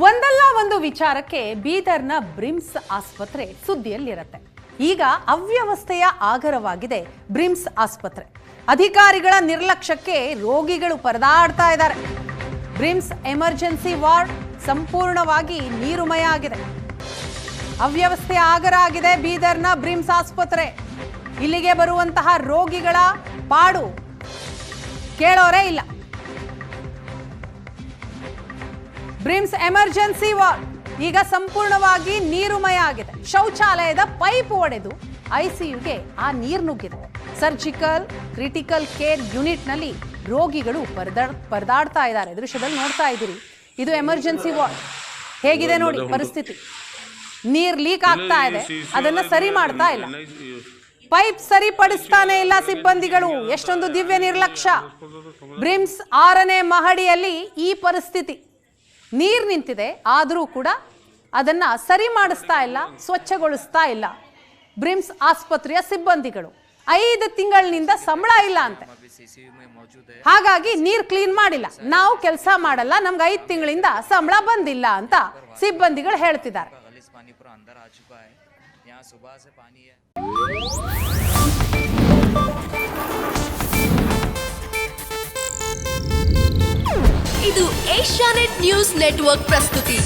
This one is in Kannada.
ಒಂದಲ್ಲ ಒಂದು ವಿಚಾರಕ್ಕೆ ಬೀದರ್ನ ಬ್ರಿಮ್ಸ್ ಆಸ್ಪತ್ರೆ ಸುದ್ದಿಯಲ್ಲಿರುತ್ತೆ. ಈಗ ಅವ್ಯವಸ್ಥೆಯ ಆಗರವಾಗಿದೆ ಬ್ರಿಮ್ಸ್ ಆಸ್ಪತ್ರೆ. ಅಧಿಕಾರಿಗಳ ನಿರ್ಲಕ್ಷ್ಯಕ್ಕೆ ರೋಗಿಗಳು ಪರದಾಡ್ತಾ ಇದ್ದಾರೆ. ಬ್ರಿಮ್ಸ್ ಎಮರ್ಜೆನ್ಸಿ ವಾರ್ಡ್ ಸಂಪೂರ್ಣವಾಗಿ ನೀರುಮಯ ಆಗಿದೆ. ಅವ್ಯವಸ್ಥೆಯ ಆಗರ ಆಗಿದೆ ಬೀದರ್ನ ಬ್ರಿಮ್ಸ್ ಆಸ್ಪತ್ರೆ. ಇಲ್ಲಿಗೆ ಬರುವಂತಹ ರೋಗಿಗಳ ಪಾಡು ಕೇಳೋರೇ ಇಲ್ಲ. ಬ್ರಿಮ್ಸ್ ಎಮರ್ಜೆನ್ಸಿ ವಾರ್ಡ್ ಈಗ ಸಂಪೂರ್ಣವಾಗಿ ನೀರುಮಯ ಆಗಿದೆ. ಶೌಚಾಲಯದ ಪೈಪ್ ಒಡೆದು ಐಸಿಯುಗೆ ಆ ನೀರು ನುಗ್ಗಿದೆ. ಸರ್ಜಿಕಲ್ ಕ್ರಿಟಿಕಲ್ ಕೇರ್ ಯೂನಿಟ್ ನಲ್ಲಿ ರೋಗಿಗಳು ಪರದಾಡ್ತಾ ಇದ್ದಾರೆ. ದೃಶ್ಯದಲ್ಲಿ ನೋಡ್ತಾ ಇದ್ದೀರಿ. ಇದು ಎಮರ್ಜೆನ್ಸಿ ವಾರ್ಡ್. ಹೇಗಿದೆ ನೋಡಿ ಪರಿಸ್ಥಿತಿ. ನೀರ್ ಲೀಕ್ ಆಗ್ತಾ ಇದೆ, ಅದನ್ನ ಸರಿ ಮಾಡ್ತಾ ಇಲ್ಲ. ಪೈಪ್ ಸರಿಪಡಿಸ್ತಾನೆ ಇಲ್ಲ ಸಿಬ್ಬಂದಿಗಳು. ಎಷ್ಟೊಂದು ದಿವ್ಯ ನಿರ್ಲಕ್ಷ್ಯ. ಬ್ರಿಮ್ಸ್ 6ನೇ ಮಹಡಿಯಲ್ಲಿ ಈ ಪರಿಸ್ಥಿತಿ. ನೀರು ನಿಂತಿದೆ, ಆದರೂ ಕೂಡ ಅದನ್ನ ಸರಿ ಮಾಡಿಸ್ತಾ ಇಲ್ಲ, ಸ್ವಚ್ಛಗೊಳಿಸ್ತಾ ಇಲ್ಲ ಬ್ರಿಮ್ಸ್ ಆಸ್ಪತ್ರೆಯ ಸಿಬ್ಬಂದಿಗಳು. 5 ತಿಂಗಳಿನಿಂದ ಸಂಬಳ ಇಲ್ಲ ಅಂತೆ. ಹಾಗಾಗಿ ನೀರು ಕ್ಲೀನ್ ಮಾಡಿಲ್ಲ. ನಾವು ಕೆಲಸ ಮಾಡಲ್ಲ, ನಮ್ಗೆ 5 ತಿಂಗಳಿಂದ ಸಂಬಳ ಬಂದಿಲ್ಲ ಅಂತ ಸಿಬ್ಬಂದಿಗಳು ಹೇಳ್ತಿದ್ದಾರೆ. ಇದು ಏಷ್ಯಾನೆಟ್ ನ್ಯೂಸ್ ನೆಟ್ವರ್ಕ್ ಪ್ರಸ್ತುತಿ.